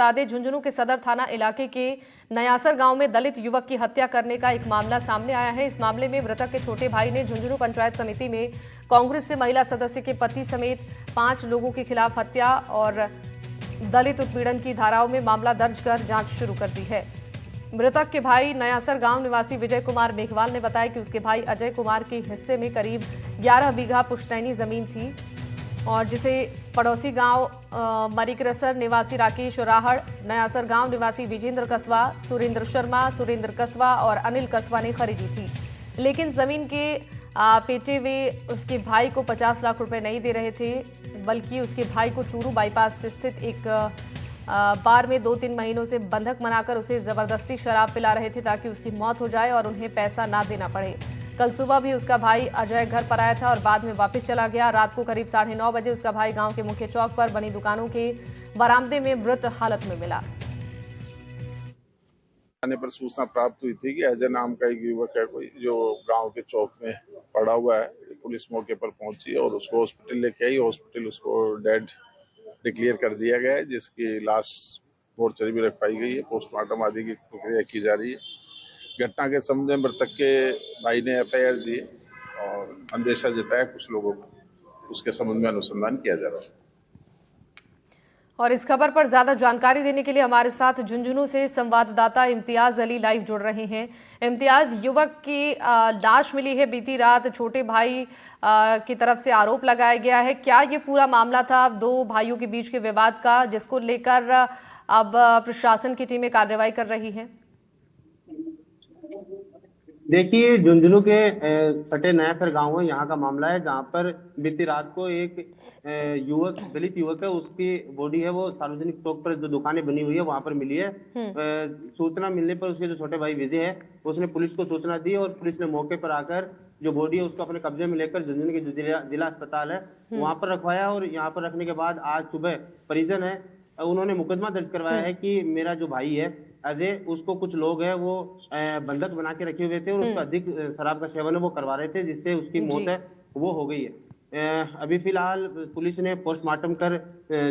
बता दें, झुंझुनू के सदर थाना इलाके के नयासर गांव में दलित युवक की हत्या करने का एक मामला सामने आया है। इस मामले में मृतक के छोटे भाई ने झुंझुनू पंचायत समिति में कांग्रेस से महिला सदस्य के पति समेत 5 लोगों के खिलाफ हत्या और दलित उत्पीड़न की धाराओं में मामला दर्ज कर जांच शुरू कर दी है। मृतक के भाई नयासर गांव निवासी विजय कुमार मेघवाल ने बताया कि उसके भाई अजय कुमार के हिस्से में करीब 11 बीघा पुश्तैनी जमीन थी और जिसे पड़ोसी गांव मरीकरसर निवासी राकेश राहड़, नयासर गांव निवासी विजेंद्र कसवा, सुरेंद्र शर्मा, सुरेंद्र कसवा और अनिल कसवा ने खरीदी थी। लेकिन जमीन के पेटे वे उसके भाई को 50 लाख रुपए नहीं दे रहे थे, बल्कि उसके भाई को चूरू बाईपास स्थित एक बार में 2-3 महीनों से बंधक बनाकर उसे जबरदस्ती शराब पिला रहे थे ताकि उसकी मौत हो जाए और उन्हें पैसा ना देना पड़े। कल सुबह भी उसका भाई अजय घर पर आया था और बाद में वापस चला गया। रात को करीब 9:30 बजे उसका भाई गांव के मुख्य चौक पर बनी दुकानों के बरामदे में मृत हालत में मिला। आने पर सूचना प्राप्त हुई थी कि अजय नाम का एक युवक है कोई जो गांव के चौक में पड़ा हुआ है। पुलिस मौके पर पहुंची और उसको हॉस्पिटल लेके आई। हॉस्पिटल उसको डेड डिक्लेयर कर दिया गया है, जिसकी लाश मोर्चरी में रखवाई गई है। पोस्टमार्टम आदि की प्रक्रिया की जा रही है। घटना के संबंध में मृतक के भाई ने FIR दी और अंदेशा जताया कुछ लोगों को, उसके संबंध में अनुसंधान किया जा रहा है। और इस खबर पर ज्यादा जानकारी देने के लिए हमारे साथ झुंझुनू से संवाददाता इम्तियाज अली लाइव जुड़ रहे हैं। इम्तियाज, युवक की लाश मिली है बीती रात, छोटे भाई की तरफ से आरोप लगाया गया है। क्या ये पूरा मामला था 2 भाइयों के बीच के विवाद का, जिसको लेकर अब प्रशासन की टीमें कार्रवाई कर रही है? देखिए, झुंझुनू के सटे नयासर गांव है, यहाँ का मामला है, जहाँ पर बीती रात को एक युवक, दलित युवक है, उसकी बॉडी है वो सार्वजनिक चौक पर जो दुकानें बनी हुई है वहां पर मिली है। सूचना मिलने पर उसके जो छोटे भाई विजय है उसने पुलिस को सूचना दी और पुलिस ने मौके पर आकर जो बॉडी है उसको अपने कब्जे में लेकर झुंझुनू के जो जिला अस्पताल है वहां पर रखवाया। और यहाँ पर रखने के बाद आज सुबह परिजन है उन्होंने मुकदमा दर्ज करवाया है कि मेरा जो भाई है अजय, उसको कुछ लोग हैं वो बंधक बना के रखे हुए थे और उसका अधिक शराब का सेवन है वो करवा रहे थे, जिससे उसकी मौत है वो हो गई है। अभी फिलहाल पुलिस ने पोस्टमार्टम कर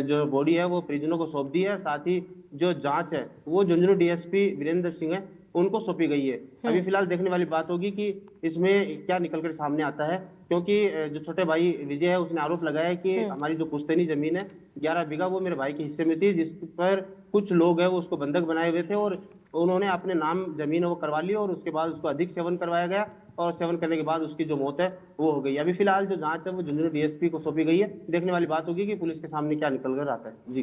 जो बॉडी है वो परिजनों को सौंप दी है। साथ ही जो जांच है वो झुंझुनू DSP वीरेंद्र सिंह है उनको सौंपी गई है। अभी फिलहाल देखने वाली बात होगी कि इसमें क्या निकलकर सामने आता है, क्योंकि जो छोटे भाई विजय है उसने आरोप लगाया है कि हमारी जो पुश्तैनी जमीन है 11 बीघा वो मेरे भाई के हिस्से में थी, जिस पर कुछ लोग हैं वो उसको बंधक बनाए हुए थे और उन्होंने अपने नाम जमीन है वो करवा ली और उसके बाद उसको अधिक सेवन करवाया गया और सेवन करने के बाद उसकी जो मौत है वो हो गई। अभी फिलहाल जो जांच है वो झुंझुनू DSP को सौंपी गई है। देखने वाली बात होगी कि पुलिस के सामने क्या निकल कर आता है। जी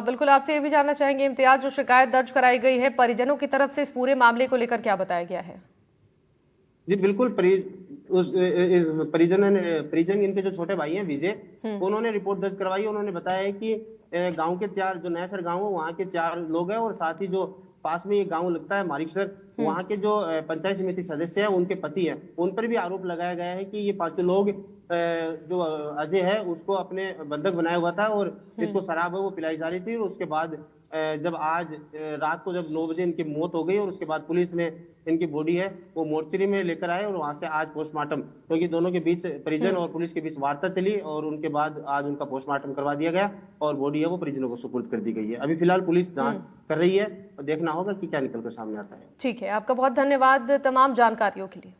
बिल्कुल, आपसे ये भी जानना चाहेंगे इम्तियाज, जो शिकायत दर्ज कराई गई है परिजनों की तरफ से, इस पूरे मामले को लेकर क्या बताया गया है? जी बिल्कुल, परिजन इनके जो छोटे भाई हैं विजय, उन्होंने रिपोर्ट दर्ज करवाई। उन्होंने बताया है कि गांव के 4 जो नयासर गांव है वहाँ के 4 लोग हैं और साथ ही जो पास में ये गांव लगता है मारिकसर, वहाँ के जो पंचायत समिति सदस्य हैं उनके पति हैं, उन पर भी आरोप लगाया गया है कि ये 5 लोग जो अजय है उसको अपने बंधक बनाया हुआ था और इसको शराब है वो पिलाई जा रही थी। और उसके बाद जब आज रात को जब 9 बजे इनकी मौत हो गई और उसके बाद पुलिस ने इनकी बॉडी है वो मोर्चरी में लेकर आए और वहां से आज पोस्टमार्टम, क्योंकि दोनों के बीच परिजन और पुलिस के बीच वार्ता चली और उनके बाद आज उनका पोस्टमार्टम करवा दिया गया और बॉडी है वो परिजनों को सुपुर्द कर दी गई है। अभी फिलहाल पुलिस जांच कर रही है और देखना होगा कि क्या निकलकर सामने आता है। ठीक है, आपका बहुत धन्यवाद तमाम जानकारियों के लिए।